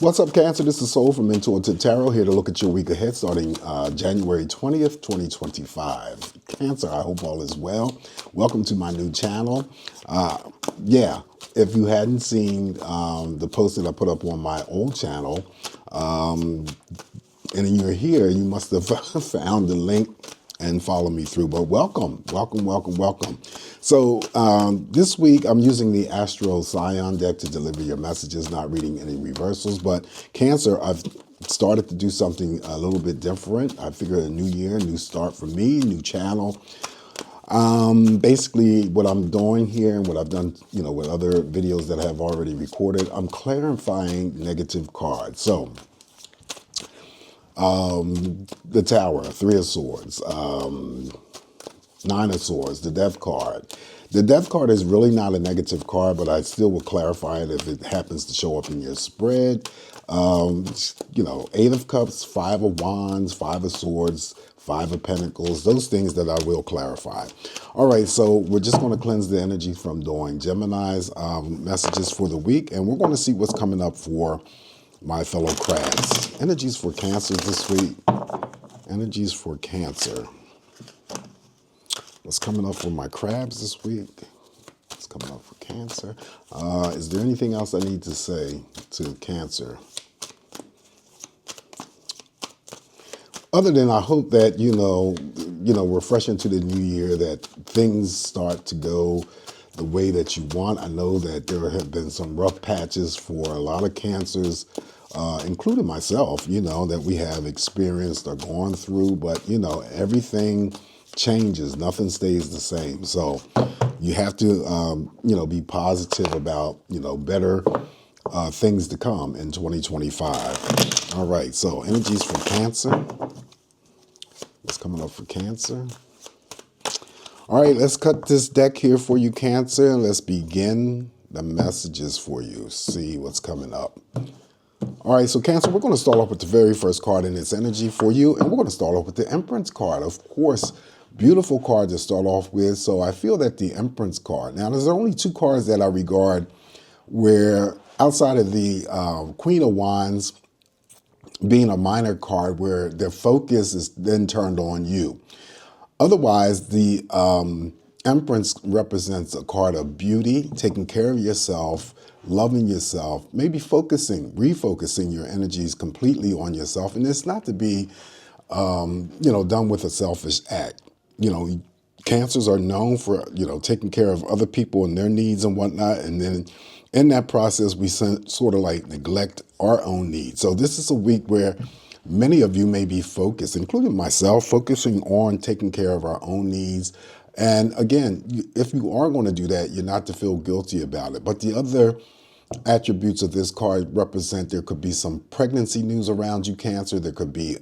What's up, Cancer? This is Soul from Mentor to Tarot, here to look at your week ahead starting January 20th, 2025. Cancer, I hope all is well. Welcome to my new channel. If you hadn't seen the post that I put up on my old channel, and you're here, you must have found the link and follow me through. But welcome. So this week I'm using the ASTRAL SCION deck to deliver your messages, not reading any reversals. But Cancer, I've started to do something a little bit different. I figured a new year, new start for me, new channel. Basically what I'm doing here and what I've done, with other videos that I have already recorded, I'm clarifying negative cards. So the Tower, Three of Swords, Nine of Swords, the Death card. The Death card is really not a negative card, but I still will clarify it if it happens to show up in your spread. Eight of Cups, Five of Wands, Five of Swords, Five of Pentacles, those things that I will clarify. All right, so we're just going to cleanse the energy from doing Gemini's messages for the week, and we're going to see what's coming up for my fellow crabs. Energies for Cancer this week. Energies for Cancer. What's coming up for my crabs this week? What's coming up for Cancer? Is there anything else I need to say to Cancer? Other than I hope that, we're fresh into the new year, that things start to go the way that you want. I know that there have been some rough patches for a lot of Cancers, including myself, that we have experienced or gone through, but, everything changes. Nothing stays the same. So you have to, be positive about, better things to come in 2025. All right. So energies for Cancer. What's coming up for Cancer? All right, let's cut this deck here for you, Cancer, and let's begin the messages for you. See what's coming up. All right, so Cancer, we're going to start off with the very first card in its energy for you, and we're going to start off with the Empress card. Of course, beautiful card to start off with, so I feel that the Empress card. Now, there's only two cards that I regard where, outside of the Queen of Wands being a minor card, where their focus is then turned on you. Otherwise, the Empress represents a card of beauty, taking care of yourself, loving yourself, maybe refocusing your energies completely on yourself. And it's not to be, done with a selfish act. Cancers are known for, taking care of other people and their needs and whatnot. And then in that process, we sort of like neglect our own needs. So this is a week where many of you may be focused, including myself, focusing on taking care of our own needs. And again, if you are going to do that, you're not to feel guilty about it. But the other attributes of this card represent there could be some pregnancy news around you, Cancer. There could be,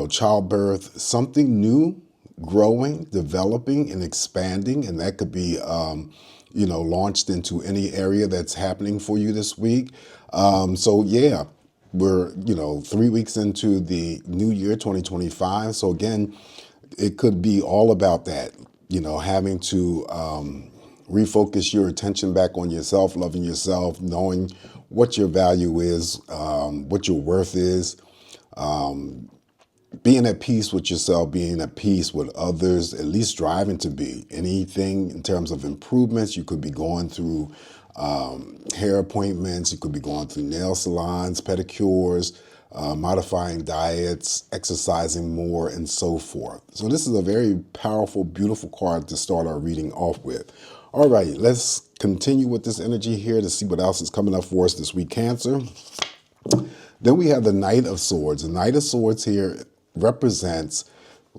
childbirth, something new, growing, developing, and expanding. And that could be, launched into any area that's happening for you this week. We're, 3 weeks into the new year, 2025. So again, it could be all about that, having to refocus your attention back on yourself, loving yourself, knowing what your value is, what your worth is, being at peace with yourself, being at peace with others, at least striving to be. Anything in terms of improvements, you could be going through hair appointments, you could be going through nail salons, pedicures, modifying diets, exercising more, and so forth. So this is a very powerful, beautiful card to start our reading off with. All right, let's continue with this energy here to see what else is coming up for us this week, Cancer. Then we have the Knight of Swords. The Knight of Swords here represents,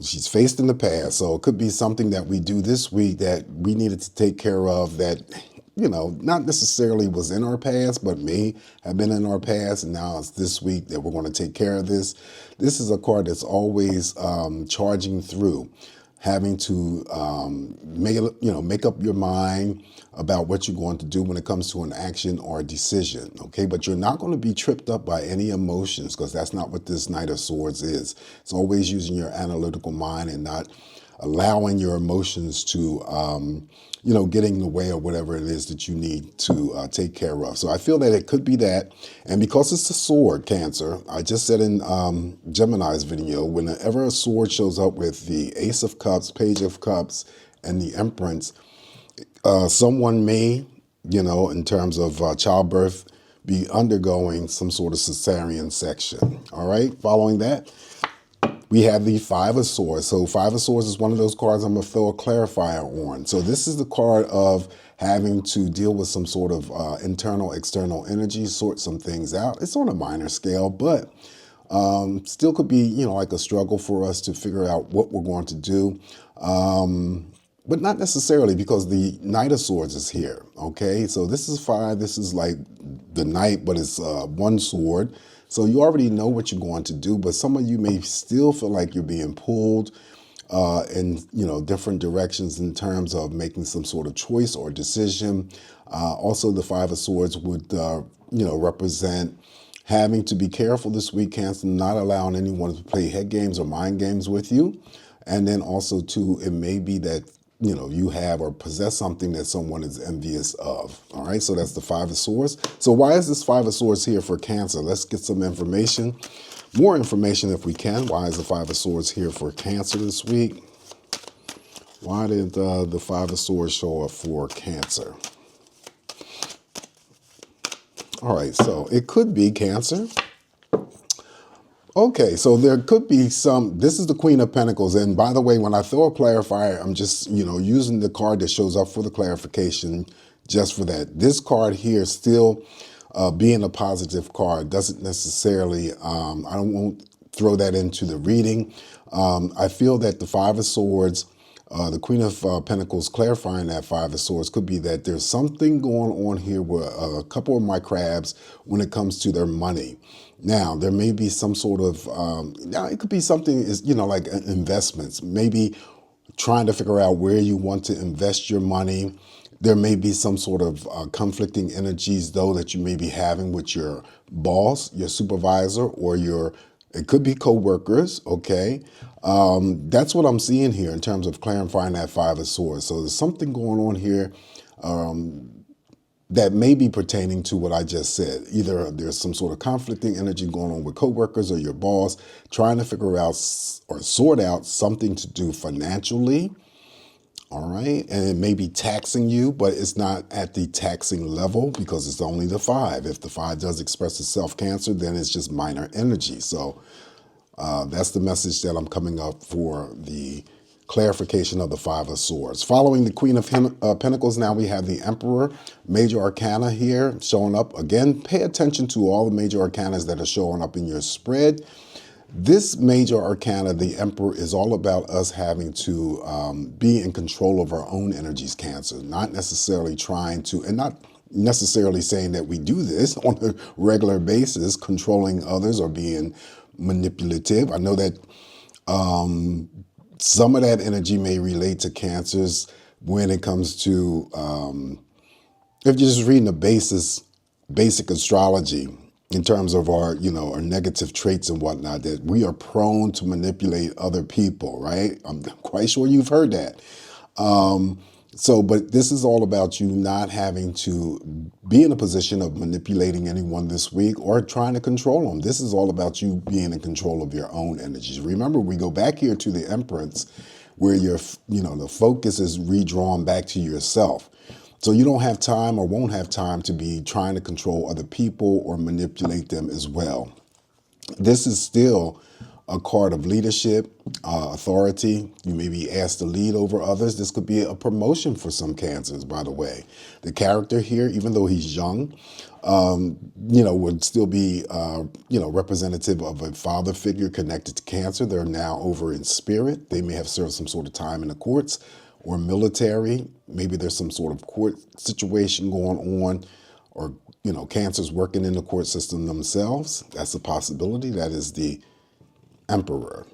she's faced in the past, so it could be something that we do this week that we needed to take care of that, not necessarily was in our past, but may have been in our past, and now it's this week that we're going to take care of this. This is a card that's always charging through, having to make up your mind about what you're going to do when it comes to an action or a decision, okay? But you're not going to be tripped up by any emotions, because that's not what this Knight of Swords is. It's always using your analytical mind and not allowing your emotions to, getting in the way of whatever it is that you need to take care of. So I feel that it could be that. And because it's a sword, Cancer, I just said in Gemini's video, whenever a sword shows up with the Ace of Cups, Page of Cups, and the Empress, someone may, in terms of childbirth, be undergoing some sort of cesarean section. All right. Following that, we have the Five of Swords. So Five of Swords is one of those cards I'm going to throw a clarifier on. So this is the card of having to deal with some sort of internal, external energy, sort some things out. It's on a minor scale, but still could be, like a struggle for us to figure out what we're going to do. But not necessarily, because the Knight of Swords is here, okay? So this is 5, this is like the Knight, but it's one sword. So you already know what you're going to do, but some of you may still feel like you're being pulled in, different directions in terms of making some sort of choice or decision. Also, the Five of Swords would, represent having to be careful this week, Cancer, not allowing anyone to play head games or mind games with you. And then also, too, it may be that, you have or possess something that someone is envious of. All right, so that's the Five of Swords. So why is this Five of Swords here for Cancer? Let's get some information, more information if we can. Why is the Five of Swords here for Cancer this week? Why did the Five of Swords show up for Cancer? All right, so it could be Cancer. Okay, so there could be some, this is the Queen of Pentacles. And by the way, when I throw a clarifier, I'm just, using the card that shows up for the clarification just for that. This card here still being a positive card doesn't necessarily, I won't throw that into the reading. I feel that the Five of Swords, the Queen of Pentacles clarifying that Five of Swords could be that there's something going on here with a couple of my crabs when it comes to their money. Now, there may be some sort of, now it could be something is, like investments, maybe trying to figure out where you want to invest your money. There may be some sort of conflicting energies, though, that you may be having with your boss, your supervisor, or it could be co-workers, okay? That's what I'm seeing here in terms of clarifying that Five of Swords. So there's something going on here that may be pertaining to what I just said. Either there's some sort of conflicting energy going on with coworkers or your boss, trying to figure out or sort out something to do financially, all right? And it may be taxing you, but it's not at the taxing level because it's only the 5. If the 5 does express itself, Cancer, then it's just minor energy. So that's the message that I'm coming up for the clarification of the Five of Swords. Following the Queen of Pentacles, now we have the Emperor, Major Arcana here showing up. Again, pay attention to all the Major Arcanas that are showing up in your spread. This Major Arcana, the Emperor, is all about us having to be in control of our own energies, Cancer, not necessarily trying to, and not necessarily saying that we do this on a regular basis, controlling others or being manipulative. I know that some of that energy may relate to Cancers when it comes to, if you're just reading the basic astrology in terms of our, our negative traits and whatnot, that we are prone to manipulate other people, right? I'm quite sure you've heard that. But this is all about you not having to be in a position of manipulating anyone this week or trying to control them. This is all about you being in control of your own energies. Remember, we go back here to the Empress where the focus is redrawn back to yourself. So you don't have time or won't have time to be trying to control other people or manipulate them as well. This is still a card of leadership, authority. You may be asked to lead over others. This could be a promotion for some Cancers, by the way. The character here, even though he's young, would still be, representative of a father figure connected to Cancer. They're now over in spirit. They may have served some sort of time in the courts or military. Maybe there's some sort of court situation going on, or, Cancers working in the court system themselves. That's a possibility. That is the Emperor.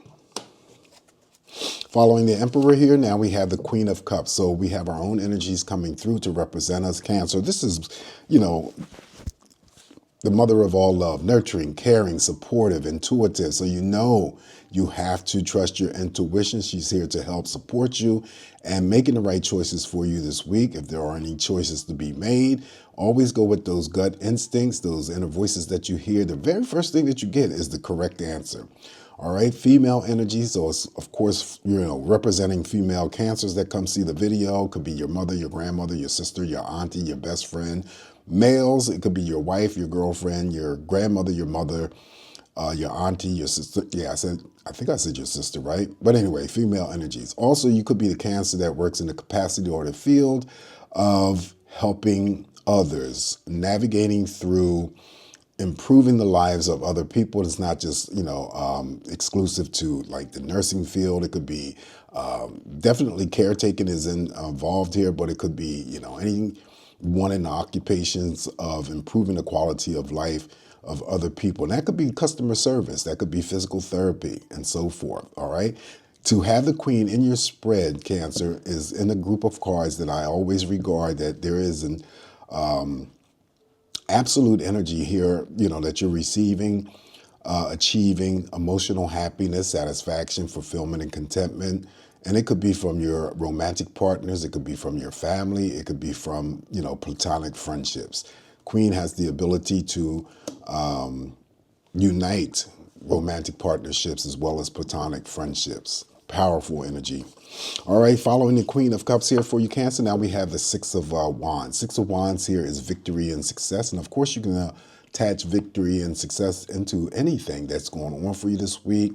Following the Emperor here, now we have the Queen of Cups. So we have our own energies coming through to represent us, Cancer. This is, the mother of all love, nurturing, caring, supportive, intuitive. So you know you have to trust your intuition. She's here to help support you and making the right choices for you this week. If there are any choices to be made, always go with those gut instincts, those inner voices that you hear. The very first thing that you get is the correct answer. All right, female energy. So it's, of course, representing female cancers that come see the video. Could be your mother, your grandmother, your sister, your auntie, your best friend. Males, it could be your wife, your girlfriend, your grandmother, your mother, your auntie, your sister. Yeah, I think I said your sister, right? But anyway, female energies. Also, you could be the Cancer that works in the capacity or the field of helping others, navigating through improving the lives of other people. It's not just, exclusive to like the nursing field. It could be definitely caretaking is involved here, but it could be, anyone in the occupations of improving the quality of life of other people. And that could be customer service. That could be physical therapy and so forth. All right. To have the Queen in your spread, Cancer, is in a group of cards that I always regard that there is an absolute energy here, that you're receiving, achieving emotional happiness, satisfaction, fulfillment, and contentment. And it could be from your romantic partners. It could be from your family. It could be from, platonic friendships. Queen has the ability to unite romantic partnerships as well as platonic friendships. Powerful energy. All right, following the Queen of Cups here for you, Cancer. Now we have the Six of Wands. Six of Wands here is victory and success. And of course, you can attach victory and success into anything that's going on for you this week,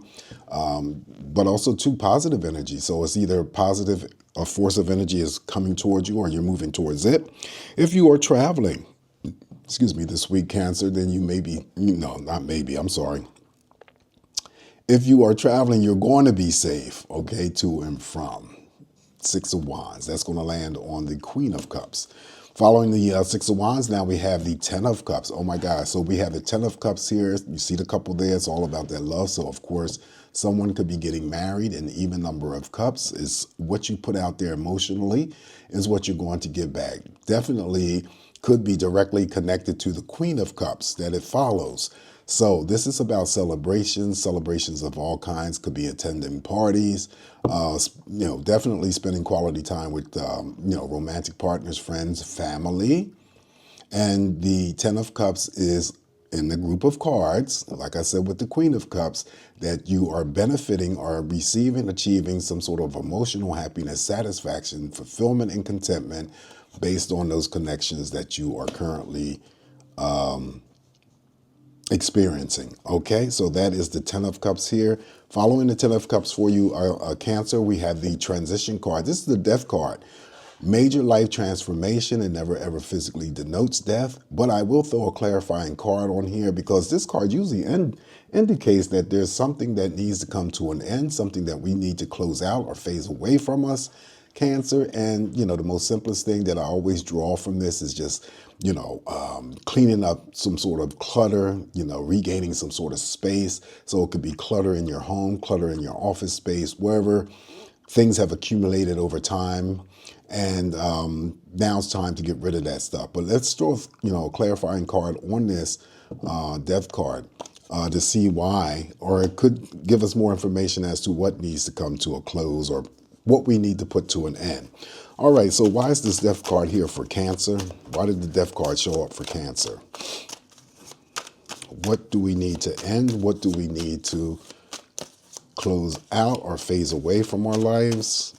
but also too positive energy. So it's either positive, a force of energy is coming towards you or you're moving towards it. If you are traveling, this week, Cancer, then you may be, not maybe, I'm sorry. If you are traveling, you're going to be safe, okay, to and from. Six of Wands. That's going to land on the Queen of Cups. Following the Six of Wands, now we have the Ten of Cups. Oh my God. So we have the Ten of Cups here. You see the couple there. It's all about that love. So of course, someone could be getting married. An even number of cups is what you put out there emotionally is what you're going to get back. Definitely could be directly connected to the Queen of Cups that it follows. So this is about celebrations of all kinds. Could be attending parties, definitely spending quality time with, romantic partners, friends, family. And the Ten of Cups is in the group of cards, like I said, with the Queen of Cups, that you are benefiting or receiving, achieving some sort of emotional happiness, satisfaction, fulfillment, and contentment based on those connections that you are currently experiencing. Okay, so that is the Ten of Cups here. Following the Ten of Cups for you, Cancer, we have the Transition card. This is the Death card. Major life transformation. It never ever physically denotes death, but I will throw a clarifying card on here because this card usually indicates that there's something that needs to come to an end, something that we need to close out or phase away from us, Cancer. And, the most simplest thing that I always draw from this is just, cleaning up some sort of clutter, regaining some sort of space. So it could be clutter in your home, clutter in your office space, wherever things have accumulated over time. And now it's time to get rid of that stuff. But let's throw, a clarifying card on this Death card to see why, or it could give us more information as to what needs to come to a close or what we need to put to an end. All right, so why is this Death card here for Cancer? Why did the Death card show up for Cancer? What do we need to end? What do we need to close out or phase away from our lives?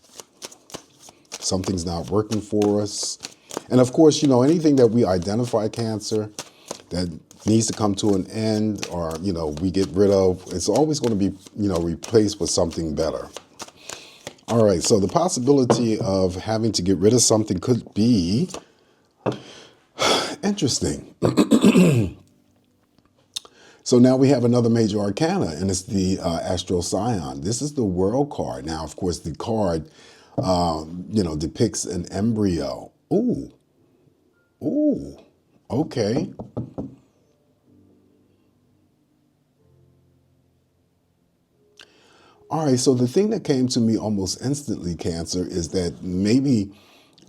Something's not working for us. And of course, anything that we identify, Cancer, that needs to come to an end or, we get rid of, it's always going to be, replaced with something better. All right, so the possibility of having to get rid of something could be interesting. So now we have another major arcana, and it's the Astral SCION. This is the World card. Now, of course, the card, depicts an embryo. Ooh, okay. All right, so the thing that came to me almost instantly, Cancer, is that maybe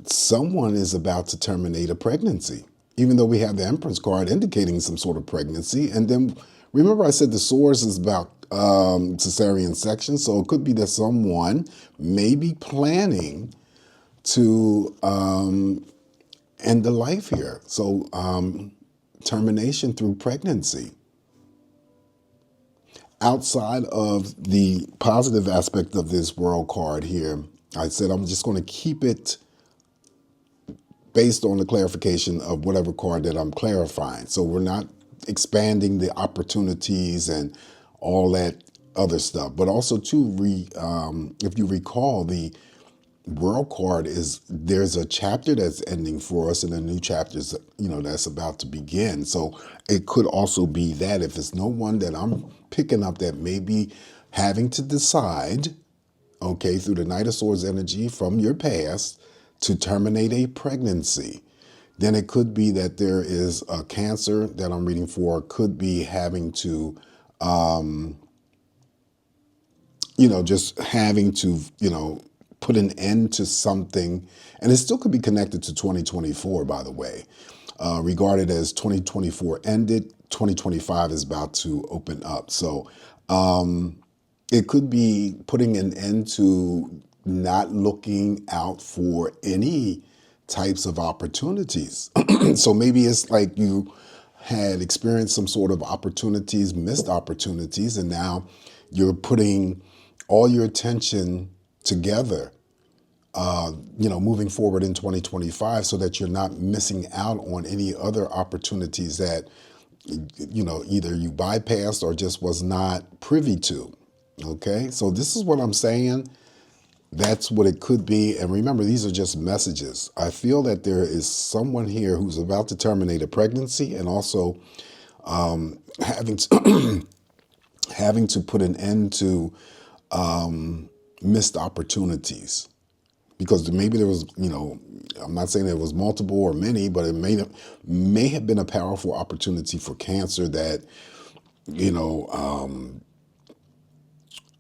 someone is about to terminate a pregnancy. even though we have the Empress card indicating some sort of pregnancy. And then remember I said the source is about cesarean section, so it could be that someone may be planning to end the life here. So termination through pregnancy. Outside of the positive aspect of this world card here, I said I'm just going to keep it based on the clarification of whatever card that I'm clarifying. So we're not expanding the opportunities and all that other stuff. But also too, if you recall, the world card is there's a chapter that's ending for us and a new chapter is, that's about to begin. So it could also be that if it's no one that I'm picking up that may be having to decide, okay, through the Knight of Swords energy from your past to terminate a pregnancy, then it could be that there is a Cancer that I'm reading for, could be having to, just having to, put an end to something. And it still could be connected to 2024, by the way. Regarded as 2024 ended, 2025 is about to open up. So it could be putting an end to not looking out for any types of opportunities. So maybe it's like you had experienced some sort of opportunities, missed opportunities, and now you're putting all your attention together, moving forward in 2025 so that you're not missing out on any other opportunities that, either you bypassed or just was not privy to. Okay, so this is what I'm saying. That's what it could be. And remember, these are just messages. I feel that there is someone here who's about to terminate a pregnancy and also having to, having to put an end to missed opportunities. Because maybe there was, I'm not saying there was multiple or many, but it may have been a powerful opportunity for Cancer that,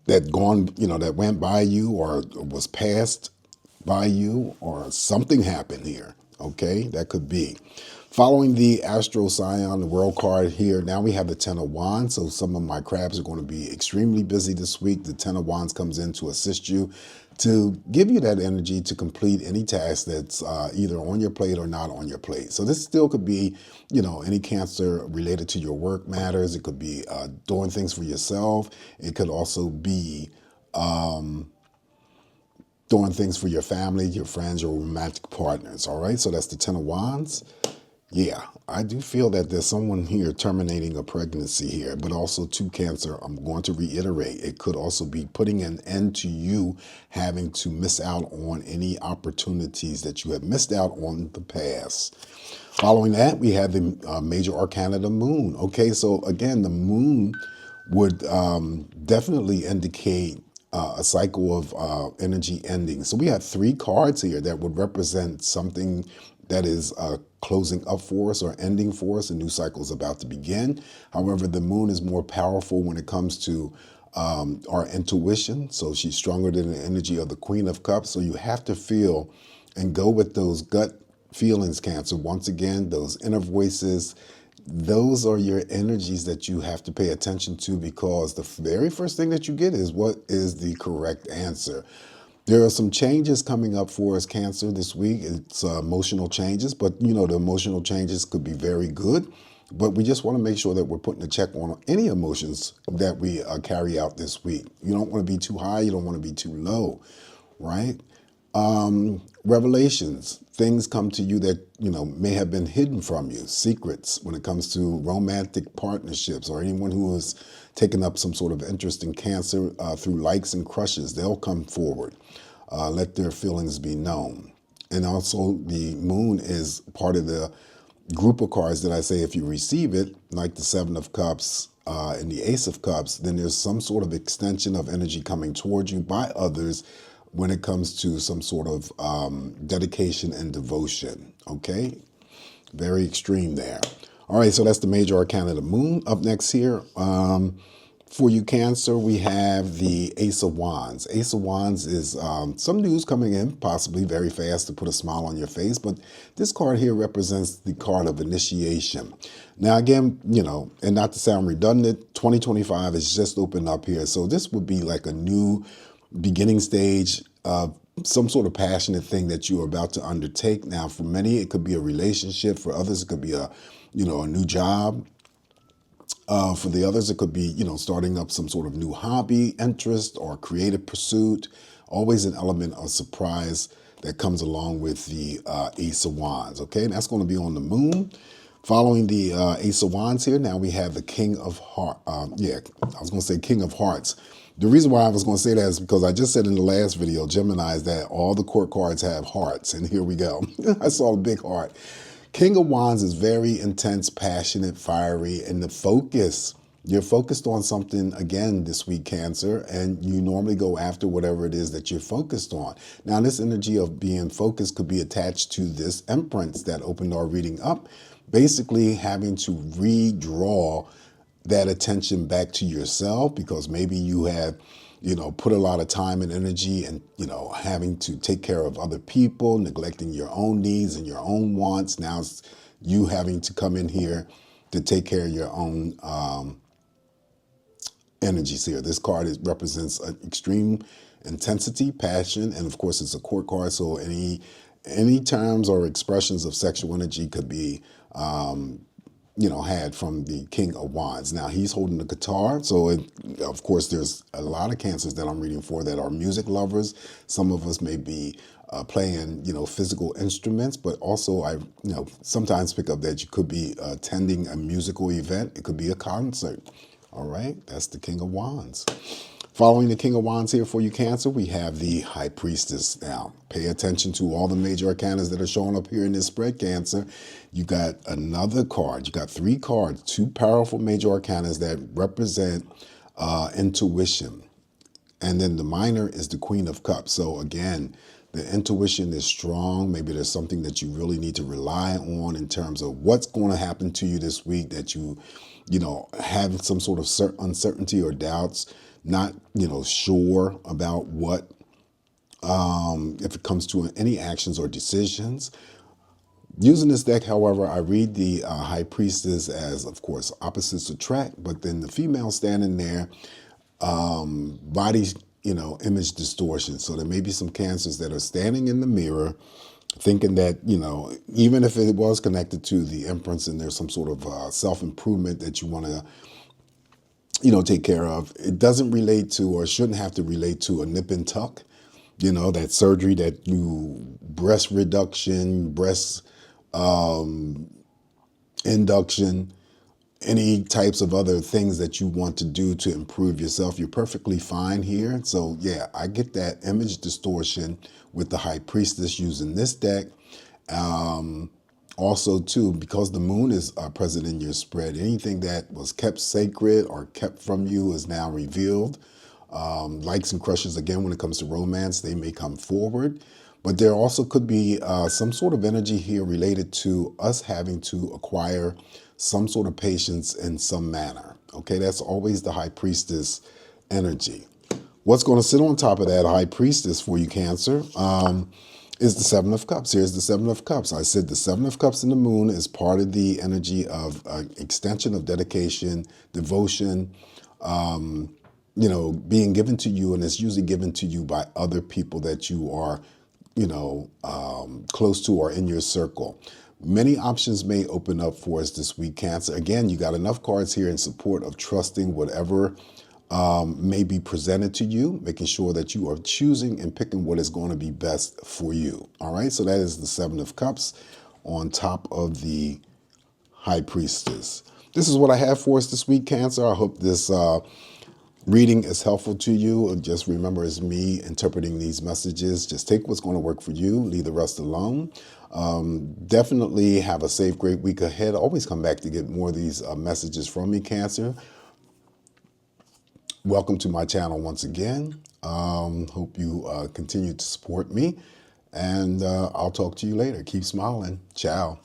that went by you or was passed by you or something happened here. Okay, that could be. Following the Astral Scion, the world card here, now we have the Ten of Wands. So some of my crabs are going to be extremely busy this week. The Ten of Wands comes in to assist you, to give you that energy to complete any task that's either on your plate or not on your plate. So this still could be, any Cancer related to your work matters. It could be doing things for yourself. It could also be doing things for your family, your friends, your romantic partners. All right, so that's the Ten of Wands. Yeah, I do feel that there's someone here terminating a pregnancy here, but also to Cancer, I'm going to reiterate, it could also be putting an end to you having to miss out on any opportunities that you have missed out on in the past. Following that, we have the major arcana, the Moon. Okay, so again, the Moon would definitely indicate a cycle of energy ending. So we have 3 cards here that would represent something that is closing up for us or ending for us. A new cycle is about to begin. However, the Moon is more powerful when it comes to our intuition. So she's stronger than the energy of the Queen of Cups. So you have to feel and go with those gut feelings, Cancer. Once again, those inner voices, those are your energies that you have to pay attention to, because the very first thing that you get is what is the correct answer. There are some changes coming up for us, Cancer, this week. It's emotional changes, but the emotional changes could be very good. But we just want to make sure that we're putting a check on any emotions that we carry out this week. You don't want to be too high. You don't want to be too low, right? Revelations, things come to you that, may have been hidden from you, secrets when it comes to romantic partnerships or anyone who has taken up some sort of interest in Cancer through likes and crushes. They'll come forward, let their feelings be known. And also the Moon is part of the group of cards that I say if you receive it, like the Seven of Cups and the Ace of Cups, then there's some sort of extension of energy coming towards you by others when it comes to some sort of dedication and devotion, okay? Very extreme there. All right, so that's the major arcana of the Moon. Up next here, For you, Cancer, we have the Ace of Wands. Ace of Wands is some news coming in, possibly very fast to put a smile on your face, but this card here represents the card of initiation. Now, again, you know, and not to sound redundant, 2025 is just opened up here, so this would be like a new beginning stage of some sort of passionate thing that you're about to undertake. Now, for many, it could be a relationship. For others, it could be a new job. For the others, it could be, starting up some sort of new hobby, interest, or creative pursuit. Always an element of surprise that comes along with the Ace of Wands. Okay, and that's going to be on the moon. Following the Ace of Wands here, now we have the King of Hearts. I was going to say King of Hearts. The reason why I was going to say that is because I just said in the last video, Geminis, that all the court cards have hearts. And here we go. I saw a big heart. King of Wands is very intense, passionate, fiery, and the focus. You're focused on something, again, this week, Cancer, and you normally go after whatever it is that you're focused on. Now, this energy of being focused could be attached to this Empress that opened our reading up, basically having to redraw that attention back to yourself because maybe you have put a lot of time and energy and, having to take care of other people, neglecting your own needs and your own wants. Now it's you having to come in here to take care of your own energies here. This card represents an extreme intensity, passion, and of course it's a court card. So any terms or expressions of sexual energy could be had from the King of Wands. Now he's holding the guitar, so of course there's a lot of Cancers that I'm reading for that are music lovers. Some of us may be playing physical instruments, but also I sometimes pick up that you could be attending a musical event. It could be a concert. All right, that's the King of Wands. Following the King of Wands here for you, Cancer, we have the High Priestess. Now, pay attention to all the major arcanas that are showing up here in this spread, Cancer. You got another card. You got 3 cards, 2 powerful major arcanas that represent intuition. And then the minor is the Queen of Cups. So again, the intuition is strong. Maybe there's something that you really need to rely on in terms of what's going to happen to you this week that you have some sort of uncertainty or doubts. Not, sure about what, if it comes to any actions or decisions. Using this deck, however, I read the High Priestess as, of course, opposites attract, but then the female standing there, body, image distortion. So there may be some Cancers that are standing in the mirror thinking that, even if it was connected to the Empress and there's some sort of self-improvement that you want to take care of, it doesn't relate to or shouldn't have to relate to a nip and tuck, that surgery that breast reduction, breast induction, any types of other things that you want to do to improve yourself. You're perfectly fine here. So yeah, I get that image distortion with the High Priestess using this deck. Also, too, because the moon is present in your spread, anything that was kept sacred or kept from you is now revealed. Likes and crushes, again, when it comes to romance, they may come forward. But there also could be some sort of energy here related to us having to acquire some sort of patience in some manner. Okay, that's always the High Priestess energy. What's going to sit on top of that High Priestess for you, Cancer, is the Seven of Cups. Here's the Seven of Cups. I said the Seven of Cups in the moon is part of the energy of extension of dedication, devotion, being given to you, and it's usually given to you by other people that you are, close to or in your circle. Many options may open up for us this week, Cancer. Again, you got enough cards here in support of trusting whatever may be presented to you, making sure that you are choosing and picking what is going to be best for you. All right, so that is the Seven of Cups on top of the High Priestess. This is what I have for us this week, Cancer. I hope this reading is helpful to you. Just remember, it's me interpreting these messages. Just take what's going to work for you. Leave the rest alone. Definitely have a safe, great week ahead. Always come back to get more of these messages from me, Cancer. Welcome to my channel once again. Hope you continue to support me. And I'll talk to you later. Keep smiling. Ciao.